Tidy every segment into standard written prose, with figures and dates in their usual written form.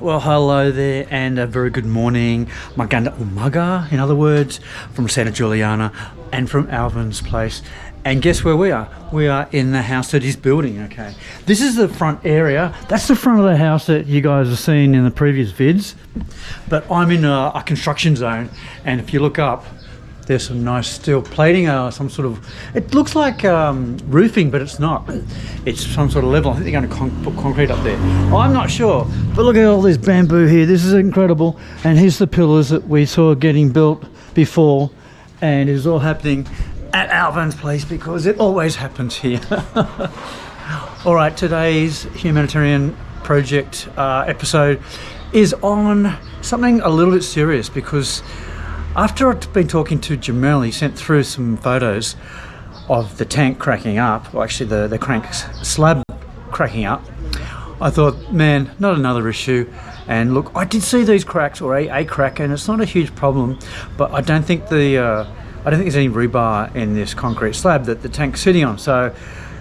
Well, hello there, and a very good morning. Maganda Umaga, in other words, from Santa Juliana and from Alvin's place. And guess where we are? We are in the house that he's building, okay? This is the front area. That's the front of the house that you guys have seen in the previous vids. But I'm in a construction zone, and if you look up, there's some nice steel plating, some sort of, it looks like roofing, but it's not. It's some sort of level. I think they're going to put concrete up there. I'm not sure, but look at all this bamboo here. This is incredible. And here's the pillars that we saw getting built before, and it's all happening at Alvin's place because it always happens here. All right, today's humanitarian project episode is on something a little bit serious, because after I'd been talking to Jamel, he sent through some photos of the tank cracking up, or actually the crank slab cracking up. I thought, man, not another issue. And look, I did see these cracks, or a crack, and it's not a huge problem, but I don't think there's any rebar in this concrete slab that the tank's sitting on. So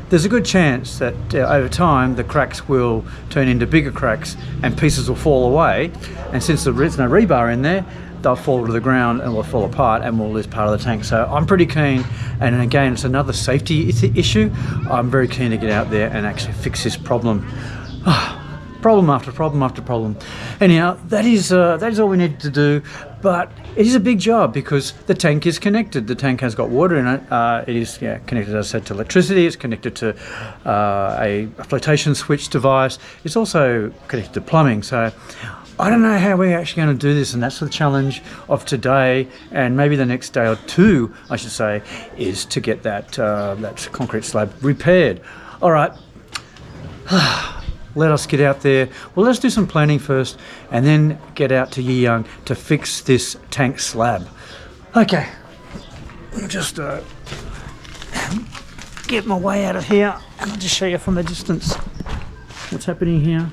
there's a good chance that over time the cracks will turn into bigger cracks and pieces will fall away. And since there's no rebar in there, they'll fall to the ground and will fall apart and we'll lose part of the tank. So I'm pretty keen, and again, it's another safety issue. I'm very keen to get out there and actually fix this problem. Problem after problem after problem. Anyhow, that is all we need to do, but it is a big job because the tank is connected. The tank has got water in it. It is connected, as I said, to electricity. It's connected to a flotation switch device. It's also connected to plumbing. So I don't know how we're actually going to do this, and that's the challenge of today, and maybe the next day or two, I should say, is to get that concrete slab repaired. All right. Let us get out there. Well, let's do some planning first and then get out to Yiyang to fix this tank slab. Okay, I'll just get my way out of here and I'll just show you from a distance what's happening here.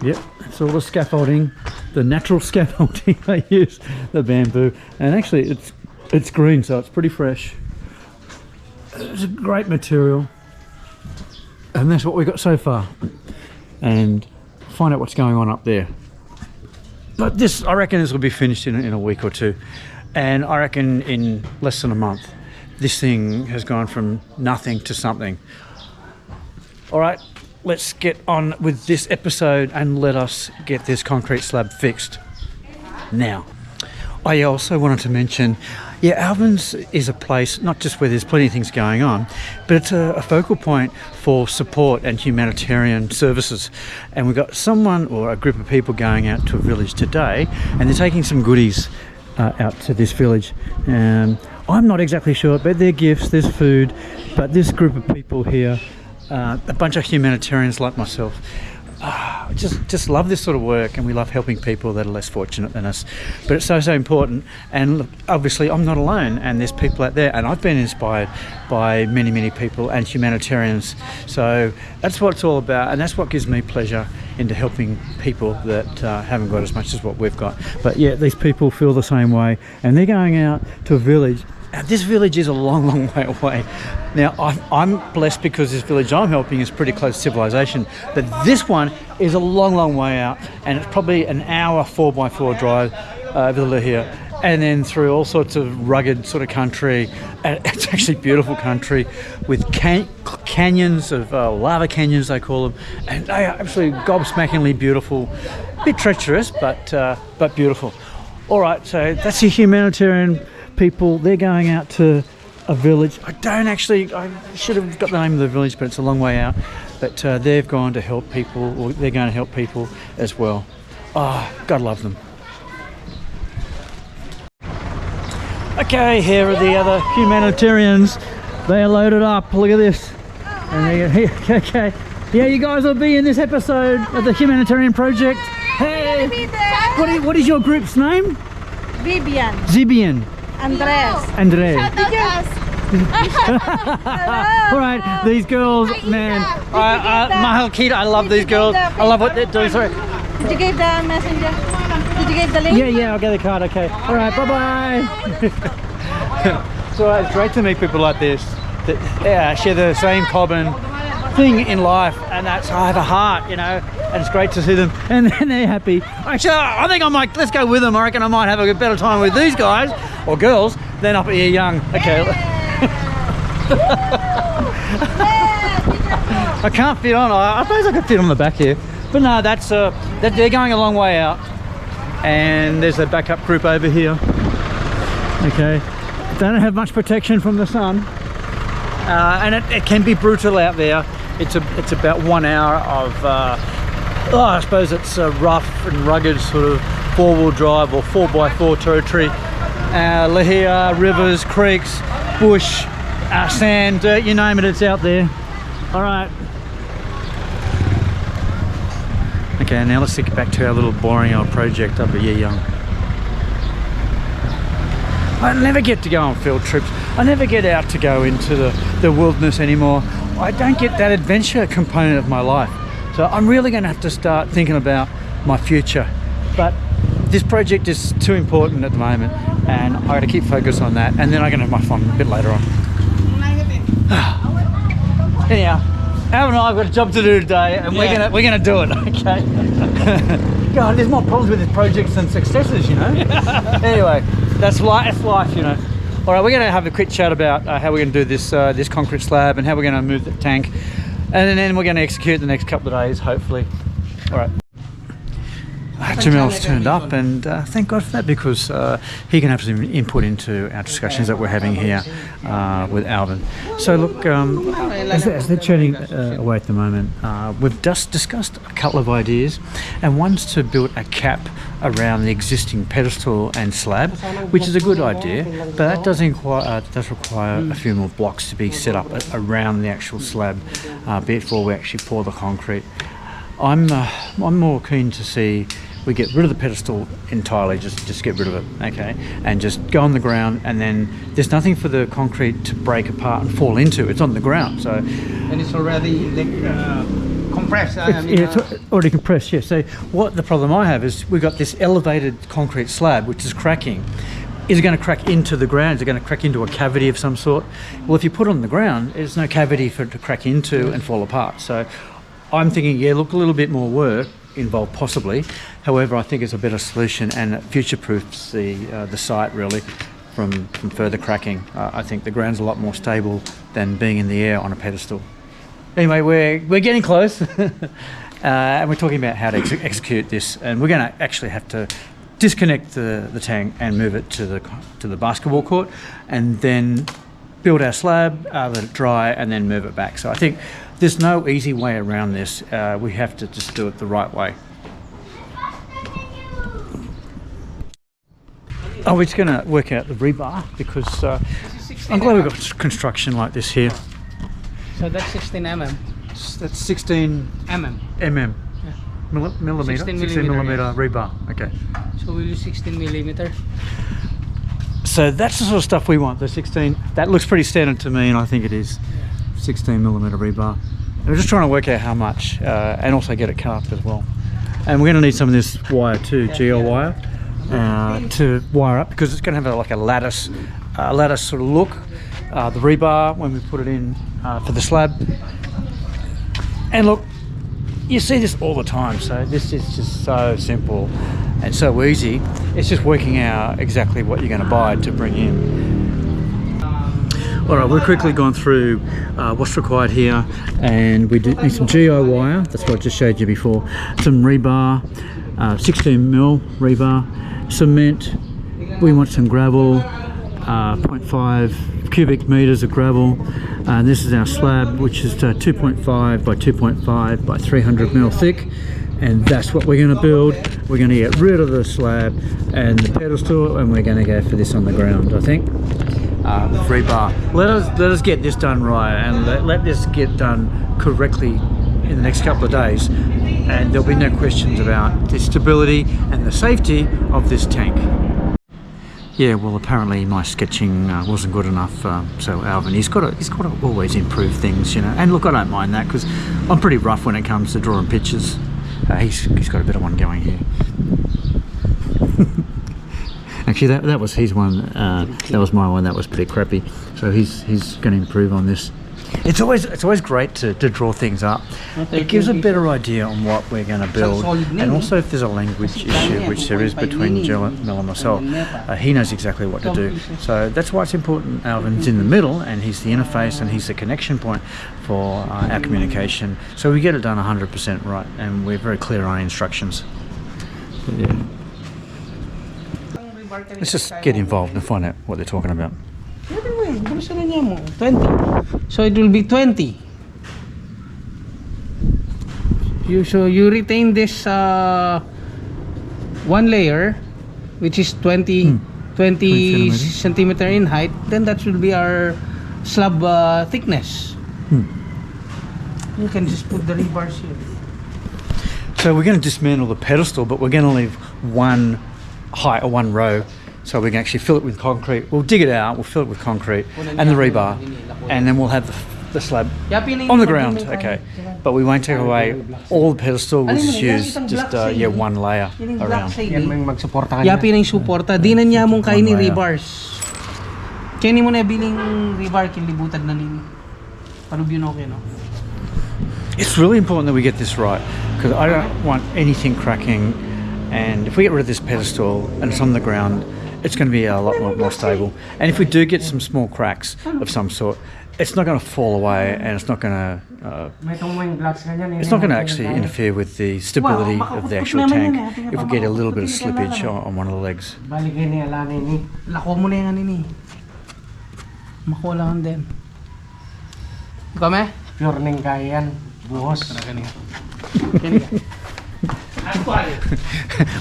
Yep, it's all the scaffolding, the natural scaffolding I use, the bamboo, and actually it's green, so it's pretty fresh. It's a great material, and that's what we've got so far, and find out what's going on up there. But this, I reckon this will be finished in a week or two, and I reckon in less than a month this thing has gone from nothing to something. All right, let's get on with this episode and let us get this concrete slab fixed now. I also wanted to mention, Alvin's is a place not just where there's plenty of things going on, but it's a focal point for support and humanitarian services. And we've got someone or a group of people going out to a village today, and they're taking some goodies out to this village. I'm not exactly sure, but they're gifts, there's food, but this group of people here, a bunch of humanitarians like myself, just love this sort of work, and we love helping people that are less fortunate than us. But it's so important, and look, obviously I'm not alone, and there's people out there, and I've been inspired by many people and humanitarians. So that's what it's all about, and that's what gives me pleasure into helping people that haven't got as much as what we've got. But yeah, these people feel the same way, and they're going out to a village. And this village is a long way away. Now, I'm blessed because this village I'm helping is pretty close to civilization, but this one is a long way out, and it's probably an hour 4x4 drive over here, and then through all sorts of rugged sort of country. And it's actually beautiful country with canyons of lava canyons, they call them, and they are absolutely gobsmackingly beautiful. A bit treacherous, but beautiful. All right, so that's your humanitarian people. They're going out to a village. I should have got the name of the village, but it's a long way out. But they've gone to help people, or they're going to help people as well. God love them. Okay, here are the other humanitarians. They are loaded up. Look at this. And okay. Yeah, you guys will be in this episode of the humanitarian project. Hey, what is your group's name? Vivian. Andres. All right, these girls, man. Mahal Kita, I love these girls. I love what they're doing. Sorry. Did you give the messenger? Did you give the link? Yeah, I'll get the card. Okay. All right, bye. So it's great to meet people like this that share the same common thing in life, and that's I have a heart, you know, and it's great to see them, and then they're happy. Actually, I think I might, let's go with them. I reckon I might have a better time with these guys, or girls, than up here young. Okay. I can't fit on, I suppose I could fit on the back here, but no, that's, they're going a long way out, and there's a backup group over here. Okay, they don't have much protection from the sun. And it can be brutal out there. It's about 1 hour of I suppose it's a rough and rugged sort of 4-wheel drive or 4x4 territory. Lahia, rivers, creeks, bush, sand, dirt, you name it, it's out there. All right. Okay, now let's get back to our little boring old project up at Young. I never get to go on field trips. I never get out to go into the wilderness anymore. I don't get that adventure component of my life. So I'm really going to have to start thinking about my future. But this project is too important at the moment, and I got to keep focused on that, and then I'm going to have my fun a bit later on. Anyhow, Al and I have got a job to do today, and we're gonna do it. Okay. God, there's more problems with this project than successes, you know. Anyway, that's life, you know. All right, we're going to have a quick chat about how we're going to do this this concrete slab and how we're going to move the tank, and then we're going to execute the next couple of days, hopefully. All right. Jamel's turned up, and thank God for that, because he can have some input into our discussions that we're having here with Alvin. So look, as they're chatting away at the moment, we've just discussed a couple of ideas, and one's to build a cap around the existing pedestal and slab, which is a good idea, but that does require a few more blocks to be set up around the actual slab before we actually pour the concrete. I'm more keen to see we get rid of the pedestal entirely, just get rid of it, okay, and just go on the ground, and then there's nothing for the concrete to break apart and fall into. It's on the ground, so. And it's already compressed. It's already compressed, yes. So what the problem I have is we've got this elevated concrete slab which is cracking. Is it going to crack into the ground? Is it going to crack into a cavity of some sort? Well, if you put it on the ground, there's no cavity for it to crack into and fall apart. So I'm thinking, yeah, look, a little bit more work involved possibly. However, I think it's a better solution, and it future-proofs the site really from further cracking. I think the ground's a lot more stable than being in the air on a pedestal. Anyway, we're getting close, and we're talking about how to execute this, and we're going to actually have to disconnect the tank and move it to the basketball court, and then build our slab, let it dry, and then move it back. So I think there's no easy way around this. We have to just do it the right way. Oh, we're just going to work out the rebar, because I'm glad we've got construction like this here. So that's 16 mm. That's 16 mm. Yeah. Millimeter? 16 millimeter rebar. Okay. So we'll use 16 millimeter. So that's the sort of stuff we want, the 16. That looks pretty standard to me, and I think it is. 16 millimeter rebar. And we're just trying to work out how much, and also get it cut up as well. And we're going to need some of this wire too, GL wire, to wire up, because it's going to have like a lattice sort of look. The rebar when we put it in for the slab. And look, you see this all the time, so this is just so simple and so easy. It's just working out exactly what you're going to buy to bring in. Alright, we've quickly gone through what's required here, and we need some GI wire, that's what I just showed you before, some rebar, 16mm rebar, cement, we want some gravel, 0.5 cubic meters of gravel, and this is our slab, which is 2.5 by 2.5 by 300mm thick, and that's what we're going to build. We're going to get rid of the slab and the pedestal, and we're going to go for this on the ground, I think. Rebar. Let us get this done right, and let this get done correctly in the next couple of days, and there'll be no questions about the stability and the safety of this tank. Yeah, well, apparently my sketching wasn't good enough, so Alvin, he's got to always improve things, you know. And look, I don't mind that, because I'm pretty rough when it comes to drawing pictures. He's got a better one going here. Actually, that was his one. That was my one. That was pretty crappy. So he's going to improve on this. It's always great to draw things up. It gives a better idea on what we're going to build, and also if there's a language issue, which there is between Jill and myself, he knows exactly what to do. So that's why it's important Alvin's in the middle, and he's the interface and he's the connection point for our communication. So we get it done 100% right, and we're very clear on our instructions. Yeah. Let's just get involved and find out what they're talking about. 20. So it will be 20. So you retain this one layer, which is 20 centimeter in height. Then that should be our slab thickness. You can just put the rebars here. So we're going to dismantle the pedestal, but we're going to leave one height or one row. So we can actually fill it with concrete. We'll dig it out, we'll fill it with concrete and the rebar, and then we'll have the slab on the ground. Okay, but we won't take away all the pedestal. We'll just use one layer around. Yapi na yung suporta. Di na niya mong kain ni rebars. Kaya mo na biling rebar kinlibutan na nini. Parang yun okay, no? It's really important that we get this right, because I don't want anything cracking. And if we get rid of this pedestal and it's on the ground, it's going to be a lot more stable. And if we do get some small cracks of some sort, it's not going to fall away, and it's not going to actually interfere with the stability of the actual tank if we get a little bit of slippage on one of the legs. Lako mo na yung ano ni. Makuha lang din. Kame? Pure ning kayan, buhos.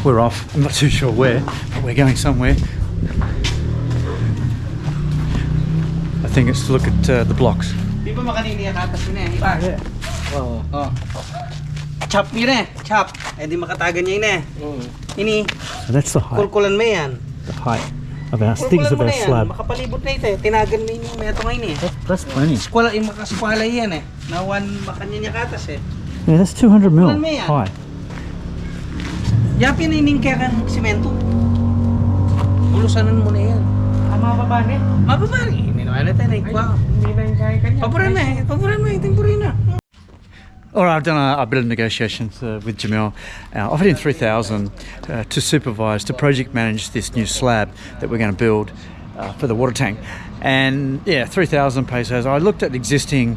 We're off. I'm not too sure where, but we're going somewhere. I think it's to look at the blocks. Di ba makanini ang katas yun eh? Oo. Chop yun eh. Chop. Eh di makatagan niya yun eh. Ini. So that's the height. Kulkulan mo yan. The height of our things of our slab. Makapalibot na ito eh. Tinagan na yun yung meto ngayon eh. That's plenty. Skwala, yung makaskwala yan eh. Na makanya niya katas eh. Yeah, that's 200 mil high. Yapi na ining kaya kan simento. Bulusanan mo na yan. Mababa rin. Mababa rin. Hindi naman natin eh. Wow. Hindi na yung kaya kanya. Paboran na eh. Temporin na. All right, I've done a bit of negotiations with Jamil. Offered him 3,000 to supervise, to project manage this new slab that we're going to build for the water tank. And yeah, 3,000 pesos. I looked at existing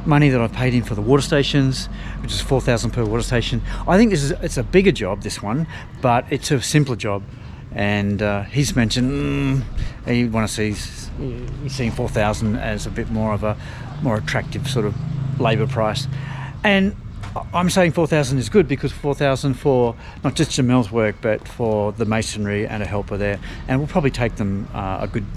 money that I've paid in for the water stations, which is 4,000 per water station. I think it's a bigger job, this one, but it's a simpler job. And he's mentioned he want to see, he's seeing 4,000 as a bit more of a more attractive sort of labour price. And I'm saying 4,000 is good, because 4,000 for not just Jamil's work, but for the masonry and a helper there, and we'll probably take them a good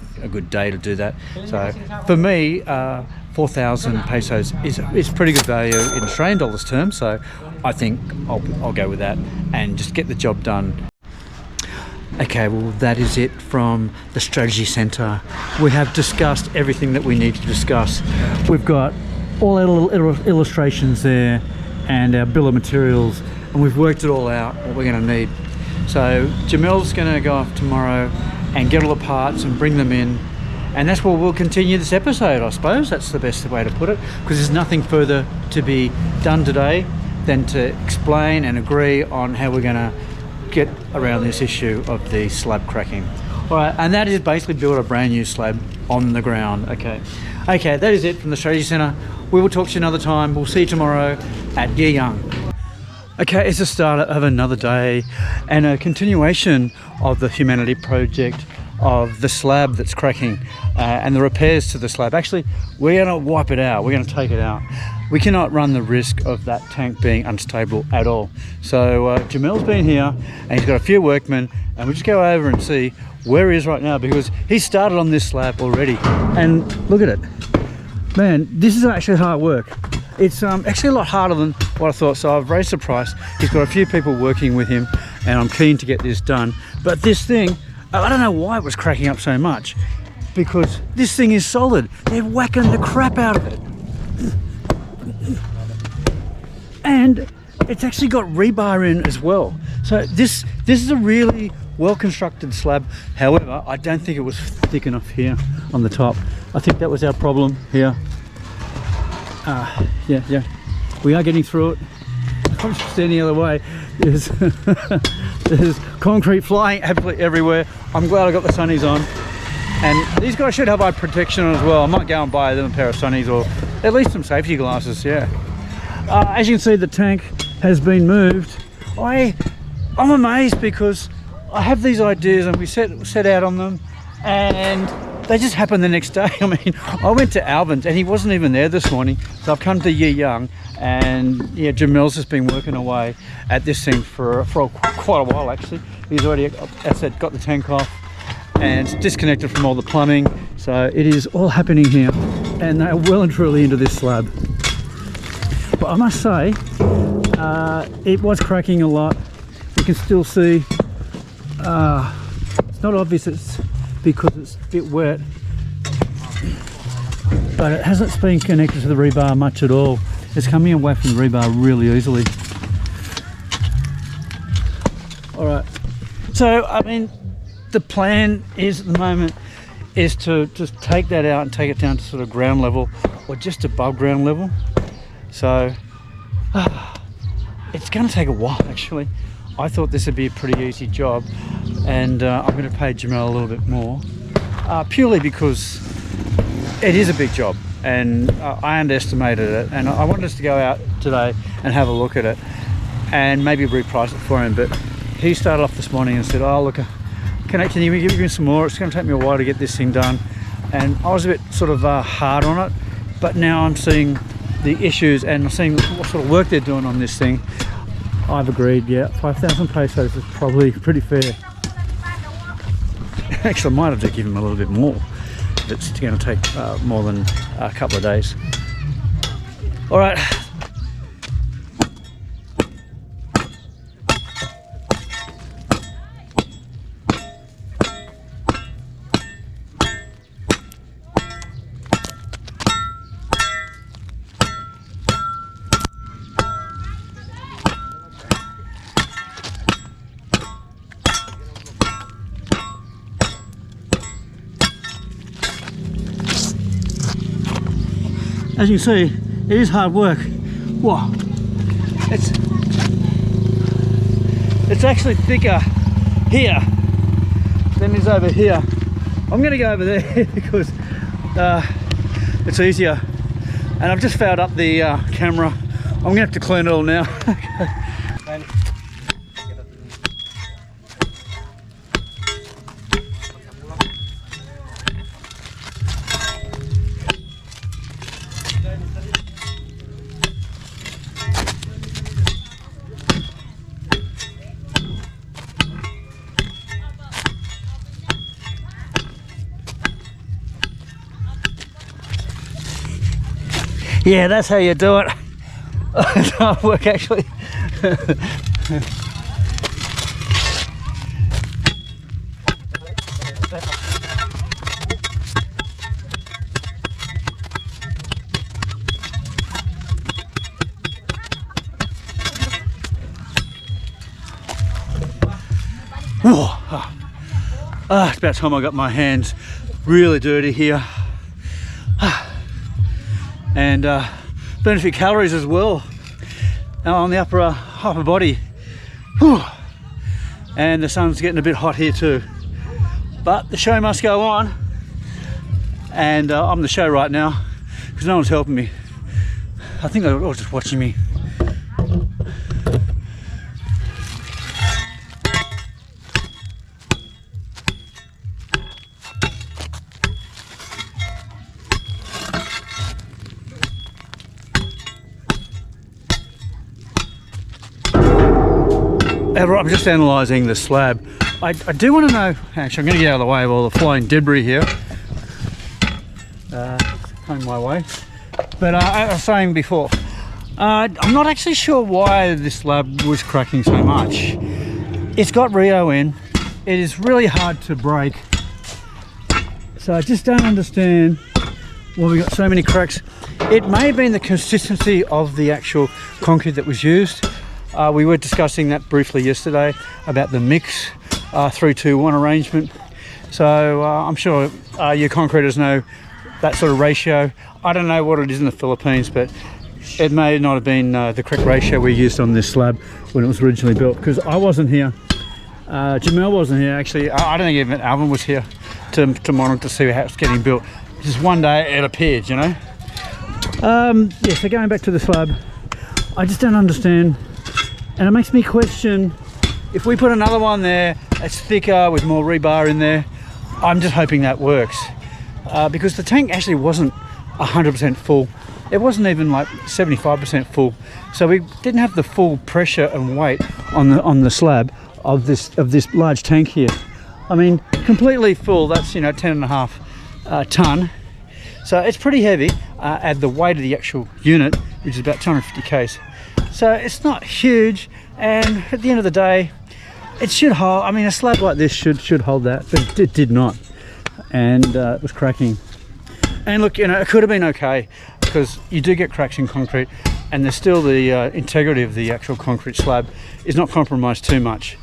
day to do that. So for me, 4,000 pesos is pretty good value in Australian dollars terms. So I think I'll go with that and just get the job done. Okay, well that is it from the Strategy Centre. We have discussed everything that we need to discuss. We've got all our little illustrations there and our bill of materials, and we've worked it all out, what we're going to need. So Jamil's going to go off tomorrow and get all the parts and bring them in, and that's where we'll continue this episode, I suppose. That's the best way to put it, because there's nothing further to be done today than to explain and agree on how we're going to get around this issue of the slab cracking. All right, and that is basically build a brand new slab on the ground. Okay, that is it from the Strategy Centre. We will talk to you another time. We'll see you tomorrow at Young. Okay, it's the start of another day and a continuation of the humanity project of the slab that's cracking and the repairs to the slab. Actually, we're going to wipe it out. We're going to take it out. We cannot run the risk of that tank being unstable at all. So Jamil's been here and he's got a few workmen, and we'll just go over and see where he is right now, because he started on this slab already. And look at it. Man, this is actually hard work. It's actually a lot harder than what I thought, so I've raised the price. He's got a few people working with him, and I'm keen to get this done. But this thing, I don't know why it was cracking up so much, because this thing is solid. They're whacking the crap out of it. And it's actually got rebar in as well. So this is a really well-constructed slab. However, I don't think it was thick enough here on the top. I think that was our problem here. Yeah. We are getting through it. I'm just standing the other way. There's concrete flying absolutely everywhere. I'm glad I got the sunnies on. And these guys should have eye protection on as well. I might go and buy them a pair of sunnies or at least some safety glasses, yeah. As you can see, the tank has been moved. I'm amazed because I have these ideas and we set out on them and they just happen the next day. I mean, I went to Albans and he wasn't even there this morning. So I've come to Yi Young and yeah, Jamel's just been working away at this thing for quite a while actually. He's already, as I said, got the tank off and it's disconnected from all the plumbing. So it is all happening here and they're well and truly into this slab. But I must say, it was cracking a lot. You can still see, it's not obvious it's because it's a bit wet, but it hasn't been connected to the rebar much at all. It's coming away from the rebar really easily. All right, so I mean, the plan is at the moment is to just take that out and take it down to sort of ground level or just above ground level. So it's going to take a while actually. I thought this would be a pretty easy job and I'm going to pay Jamel a little bit more purely because it is a big job and I underestimated it and I wanted us to go out today and have a look at it and maybe reprice it for him, but he started off this morning and said, oh look, can you give me some more? It's going to take me a while to get this thing done. And I was a bit sort of hard on it, but now I'm seeing the issues and I'm seeing what sort of work they're doing on this thing. I've agreed, yeah, 5,000 pesos is probably pretty fair. Actually, I might have to give him a little bit more. It's going to take more than a couple of days. All right. As you can see, it is hard work. Whoa, it's actually thicker here than it is over here. I'm going to go over there because it's easier. And I've just fouled up the camera. I'm going to have to clean it all now. Yeah, that's how you do it. It's hard work actually. It's about time I got my hands really dirty here. And burn a few calories as well on the upper body. Whew. And the sun's getting a bit hot here too, but the show must go on and I'm the show right now because no one's helping me. I think they're all just watching me. I'm just analysing the slab. I do want to know, actually I'm going to get out of the way of all the flying debris here. Coming my way. But I was saying before, I'm not actually sure why this slab was cracking so much. It's got Rio in, it is really hard to break. So I just don't understand why we got so many cracks. It may have been the consistency of the actual concrete that was used. We were discussing that briefly yesterday about the mix 3-2-1 arrangement. So I'm sure you concreters know that sort of ratio. I don't know what it is in the Philippines, but it may not have been the correct ratio we used on this slab when it was originally built, because I wasn't here. Jamel wasn't here actually. I don't think even Alvin was here to monitor to see how it's getting built. Just one day it appeared, you know. Yeah, so going back to the slab, I just don't understand, and it makes me question if we put another one there, it's thicker with more rebar in there. I'm just hoping that works, because the tank actually wasn't 100% full. It wasn't even like 75% full, so we didn't have the full pressure and weight on the slab of this large tank here. I mean, completely full. That's, you know, 10.5 ton. So it's pretty heavy. Add the weight of the actual unit, which is about 250 kgs. So it's not huge, and at the end of the day, it should hold. I mean, a slab like this should hold that, but it did not, and it was cracking. And look, you know, it could have been okay, because you do get cracks in concrete, and there's still the integrity of the actual concrete slab is not compromised too much.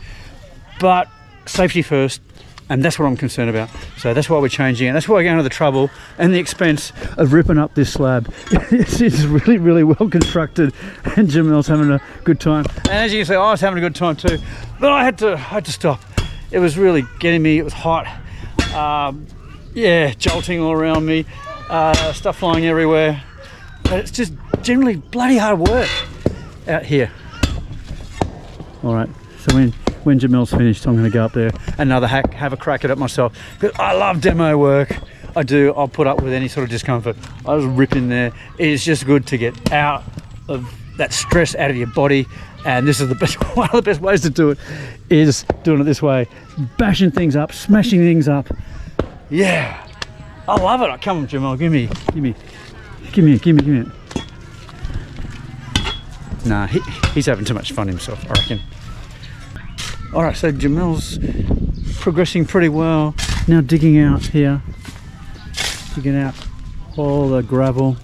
But safety first, and that's what I'm concerned about. So that's why we're changing it. That's why we're going to the trouble and the expense of ripping up this slab. It's really, really well constructed, and Jamel's having a good time. And as you can see, I was having a good time too, but I had to stop. It was really getting me. It was hot. Yeah, jolting all around me, stuff flying everywhere. But it's just generally bloody hard work out here. All right, so when Jamel's finished, I'm going to go up there and have a crack at it myself, because I love demo work. I do. I'll put up with any sort of discomfort. I was ripping there. It is just good to get out of that stress out of your body, and this is the best. One of the best ways to do it is doing it this way, bashing things up, smashing things up. Yeah, I love it. Come on, Jamel, give me it. Nah, he's having too much fun himself, I reckon. All right, so Jamel's progressing pretty well. Now digging out here, digging out all the gravel,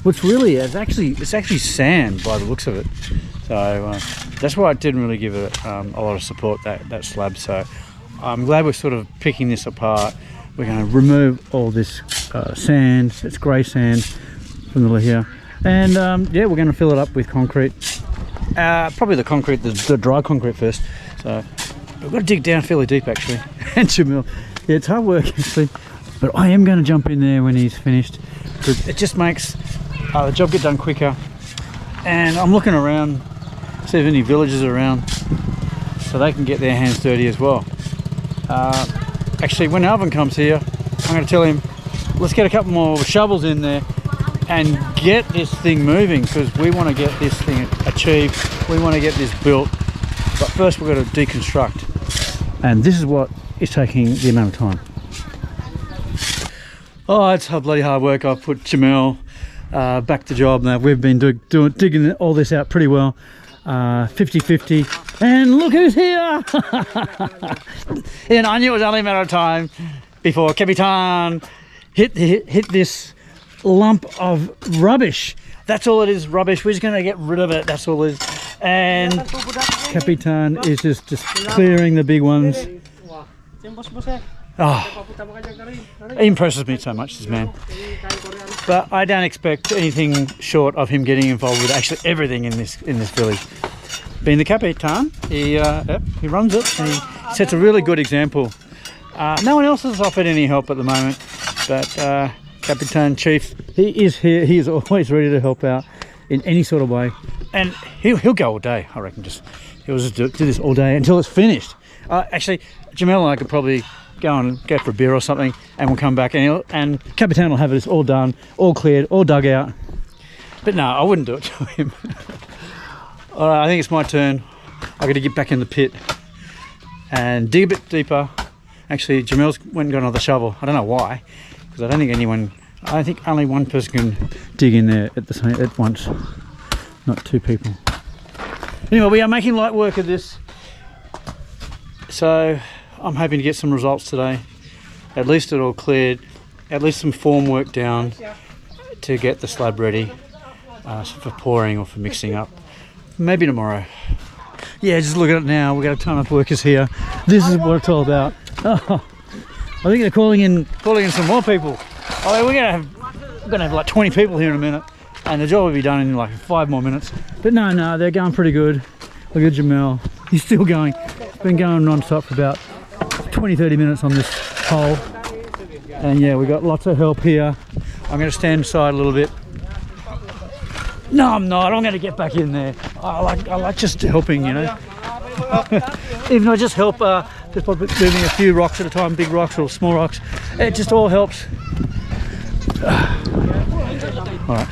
which really is actually sand by the looks of it. So that's why I didn't really give it a lot of support, that slab. So I'm glad we're sort of picking this apart. We're going to remove all this sand. It's grey sand from the here, and yeah, we're going to fill it up with concrete. Probably the concrete, the dry concrete first. So we've got to dig down fairly deep actually. And Jamel, yeah, it's hard work actually, but I am going to jump in there when he's finished, because it just makes the job get done quicker. And I'm looking around, see if any villagers are around, so they can get their hands dirty as well. Actually, when Alvin comes here, I'm going to tell him, let's get a couple more shovels in there and get this thing moving, because we want to get this thing achieved. We want to get this built, but first we've got to deconstruct, and this is what is taking the amount of time. Oh, it's bloody hard work. I've put Jamel back to job now. We've been digging all this out pretty well, 50-50, and look who's here. And I knew it was only a matter of time before Capitan hit this lump of rubbish. That's all it is, rubbish. We're just going to get rid of it. That's all it is. And Capitan is just clearing the big ones. Oh, he impresses me so much, this man. But I don't expect anything short of him getting involved with actually everything in this village. Being the Capitan, he runs it, and he sets a really good example. No one else has offered any help at the moment, but Capitan Chief, he is here. He is always ready to help out in any sort of way, and he'll go all day. I reckon he'll just do this all day until it's finished. Actually, Jamel and I could probably go for a beer or something, and we'll come back, and Capitan will have this all done, all cleared, all dug out. But no, I wouldn't do it to him. All right, I think it's my turn. I've got to get back in the pit and dig a bit deeper. Actually, Jamel's went and got another shovel. I don't know why, because I think only one person can dig in there at once, not two people. Anyway, we are making light work of this, so I'm hoping to get some results today. At least it all cleared, at least some form work down to get the slab ready for pouring or for mixing up. Maybe tomorrow. Yeah, just look at it now. We've got a ton of workers here. This is what it's all about. Oh, I think they're calling in some more people. I mean, we're gonna have like 20 people here in a minute, and the job will be done in like 5 more minutes. But no, they're going pretty good. Look at Jamel. He's still going. It's been going non-stop for about 20-30 minutes on this hole. And yeah, we got lots of help here. I'm going to stand aside a little bit. No, I'm not. I'm going to get back in there. I like just helping, you know. Even though I just help, just by moving a few rocks at a time, big rocks or small rocks. It just all helps. All right.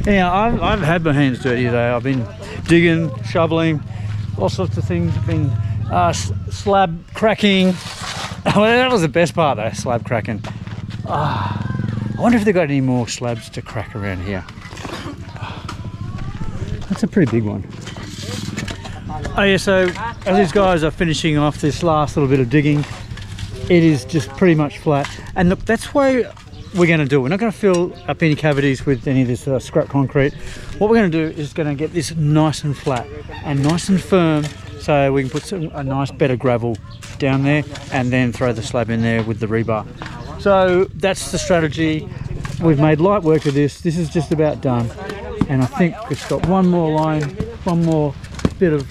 Yeah, I've had my hands dirty today. I've been digging, shoveling, all sorts of things. I've been slab cracking. Well, that was the best part though, slab cracking. I wonder if they've got any more slabs to crack around here. That's a pretty big one. Oh yeah, so as these guys are finishing off this last little bit of digging, it is just pretty much flat. And look, that's why we're going to do. We're not going to fill up any cavities with any of this scrap concrete. What we're going to do is going to get this nice and flat and nice and firm, so we can put a nice bed of gravel down there and then throw the slab in there with the rebar. So that's the strategy. We've made light work of this. This is just about done, and I think it's got one more line, one more bit of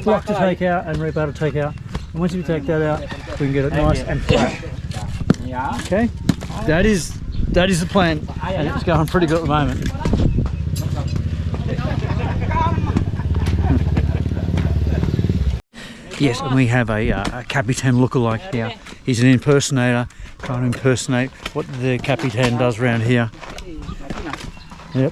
block to take out and rebar to take out. And once you take that out, we can get it nice and flat. Okay, that is the plan, and it's going pretty good at the moment. Yes, and we have a Capitan lookalike here. He's an impersonator, trying to impersonate what the Capitan does around here. Yep,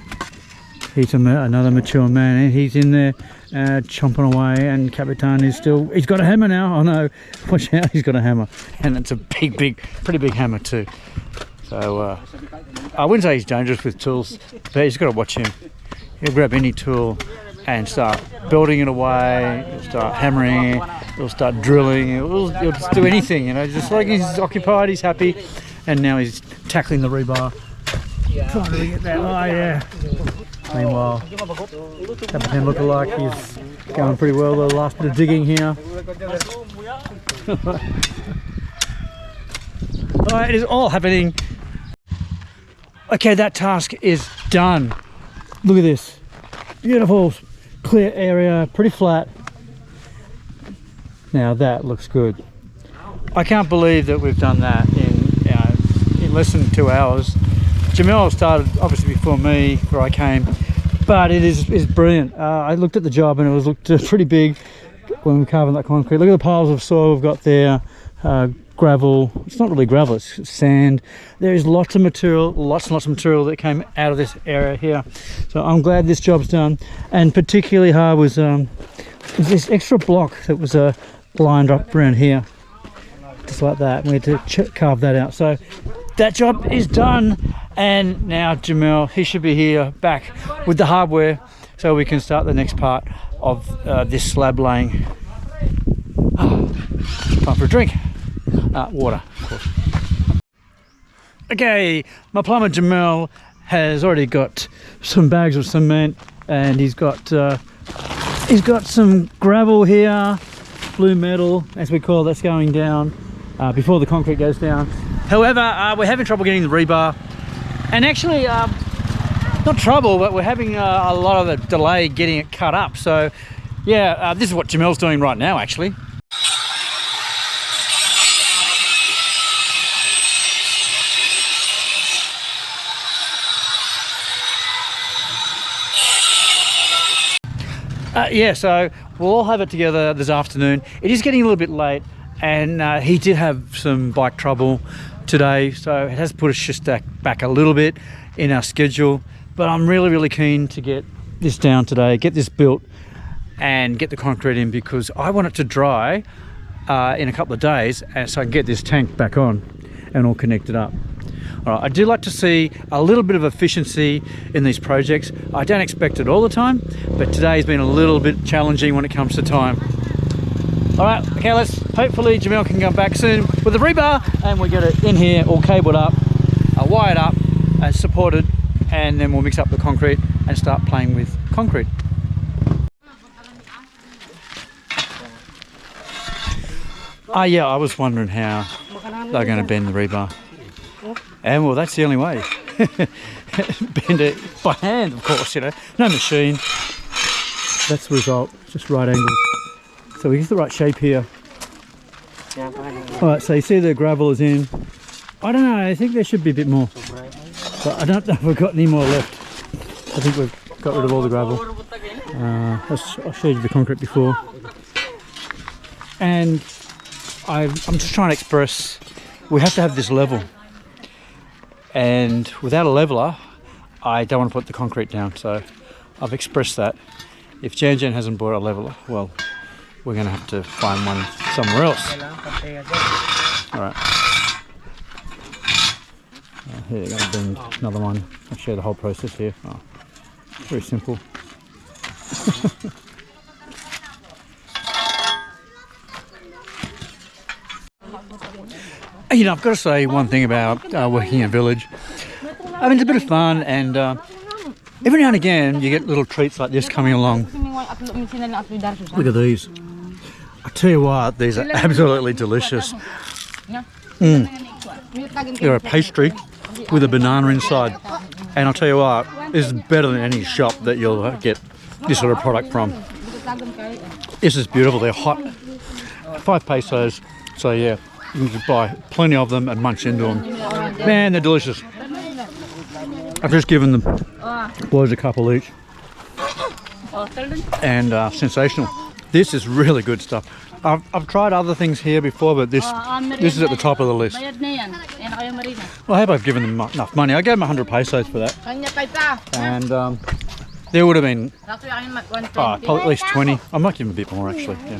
he's another mature man, and he's in there chomping away, and Capitan is still, he's got a hammer now. Oh no, watch out, he's got a hammer, and it's a pretty big hammer too. So I wouldn't say he's dangerous with tools, but he's got to watch him. He'll grab any tool and start building it away, he'll start hammering it, he'll start drilling, he'll just do anything, you know, just like he's occupied, he's happy. And now he's tackling the rebar, trying to get that. Oh yeah. Meanwhile, Capitan lookalike, he's going pretty well. The last bit of digging here. Alright, it is all happening. Okay, that task is done. Look at this. Beautiful, clear area, pretty flat. Now that looks good. I can't believe that we've done that in less than 2 hours. Jamel started obviously before me, where I came, but it is brilliant. I looked at the job and it looked pretty big when we were carving that concrete. Look at the piles of soil we've got there, gravel. It's not really gravel, it's sand. There is lots of material, lots and lots of material that came out of this area here. So I'm glad this job's done. And particularly hard was this extra block that was lined up around here, just like that. We had to carve that out. So that job is done, and now Jamel, he should be here back with the hardware so we can start the next part of this slab laying. Time for a drink. Water, of course. Okay, my plumber Jamel has already got some bags of cement, and he's got some gravel here, blue metal as we call it, that's going down before the concrete goes down. However, we're having trouble getting the rebar, and actually not trouble, but we're having a lot of a delay getting it cut up. So yeah, this is what Jamel's doing right now actually. Yeah, so we'll all have it together this afternoon. It is getting a little bit late, and he did have some bike trouble today, so it has put us just back a little bit in our schedule. But I'm really keen to get this down today, get this built, and get the concrete in, because I want it to dry in a couple of days, and so I can get this tank back on and all connected up. All right, I do like to see a little bit of efficiency in these projects. I don't expect it all the time, but today's been a little bit challenging when it comes to time. All right, okay, hopefully Jamel can come back soon with the rebar, and we get it in here all cabled up, wired up and supported, and then we'll mix up the concrete and start playing with concrete. Yeah, I was wondering how they're going to bend the rebar. And well, that's the only way. Bend it by hand, of course, you know, no machine. That's the result, just right angles. So we get the right shape here. Alright, so you see the gravel is in. I don't know, I think there should be a bit more. But I don't know if we've got any more left. I think we've got rid of all the gravel. I showed you the concrete before. And I'm just trying to express, we have to have this level. And without a leveler, I don't want to put the concrete down. So I've expressed that. If Jan hasn't bought a leveler, well, we're going to have to find one somewhere else. Alright. Here, going to bend another one. I'll show you the whole process here. Oh, very simple. You know, I've got to say one thing about working in a village. I mean, it's a bit of fun, and every now and again you get little treats like this coming along. Look at these. I tell you what, these are absolutely delicious. They're a pastry with a banana inside, and I'll tell you what, this is better than any shop that you'll get this sort of product from. This is beautiful. They're hot. 5 pesos. So yeah, you can just buy plenty of them and munch into them. Man, they're delicious. I've just given them boys a couple each, and sensational. This is really good stuff. I've tried other things here before, but this is at the top of the list. Well, I hope I've given them enough money. I gave them 100 pesos for that, and there would have been probably at least 20. I might give them a bit more actually. Yeah.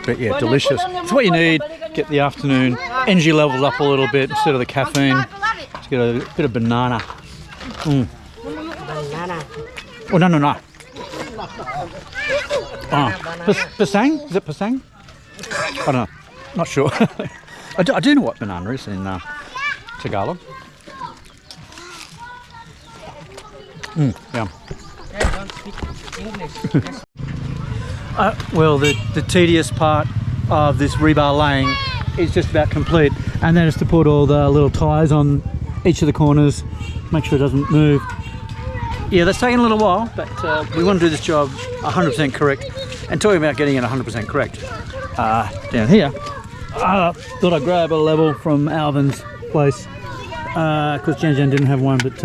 But yeah, delicious. It's what you need. Get the afternoon energy levels up a little bit instead of the caffeine. Just get a bit of banana. Banana. Oh no. Pasang? Is it pasang? I don't know. Not sure. I do know what banana is in Tagalog. Yum. Don't speak English. Well, the tedious part of this rebar laying is just about complete, and then it's to put all the little ties on each of the corners, make sure it doesn't move. Yeah, that's taken a little while, but we want to do this job 100% correct. And talking about getting it 100% correct, down here, thought I'd grab a level from Alvin's place, because Jan didn't have one, but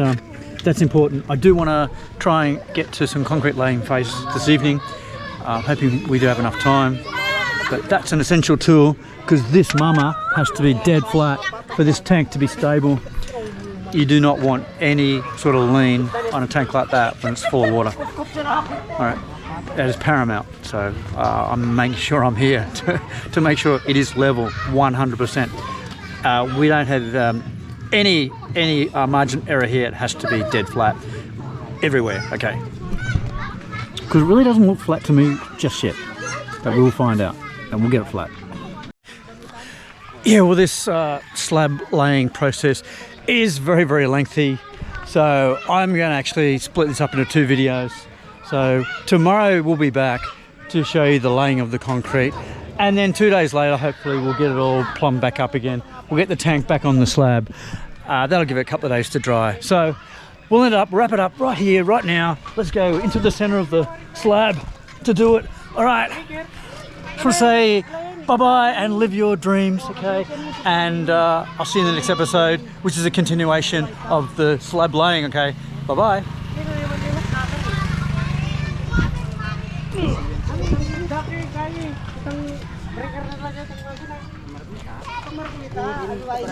that's important. I do want to try and get to some concrete laying phase this evening. Hoping we do have enough time, but that's an essential tool because this mama has to be dead flat for this tank to be stable. You do not want any sort of lean on a tank like that when it's full of water. Alright, that is paramount, so I'm making sure I'm here to make sure it is level 100%. We don't have any margin error here. It has to be dead flat everywhere, okay? Because it really doesn't look flat to me just yet, but we'll find out and we'll get it flat. Yeah, well, this slab laying process is very lengthy, so I'm going to actually split this up into 2 videos. So tomorrow we'll be back to show you the laying of the concrete, and then 2 days later hopefully we'll get it all plumbed back up again. We'll get the tank back on the slab. That'll give it a couple of days to dry. So we'll wrap it up right here, right now. Let's go into the center of the slab to do it. All right. Just want to say bye-bye and live your dreams, okay? And I'll see you in the next episode, which is a continuation of the slab laying, okay? Bye-bye.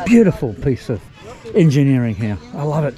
Beautiful piece of engineering here. I love it.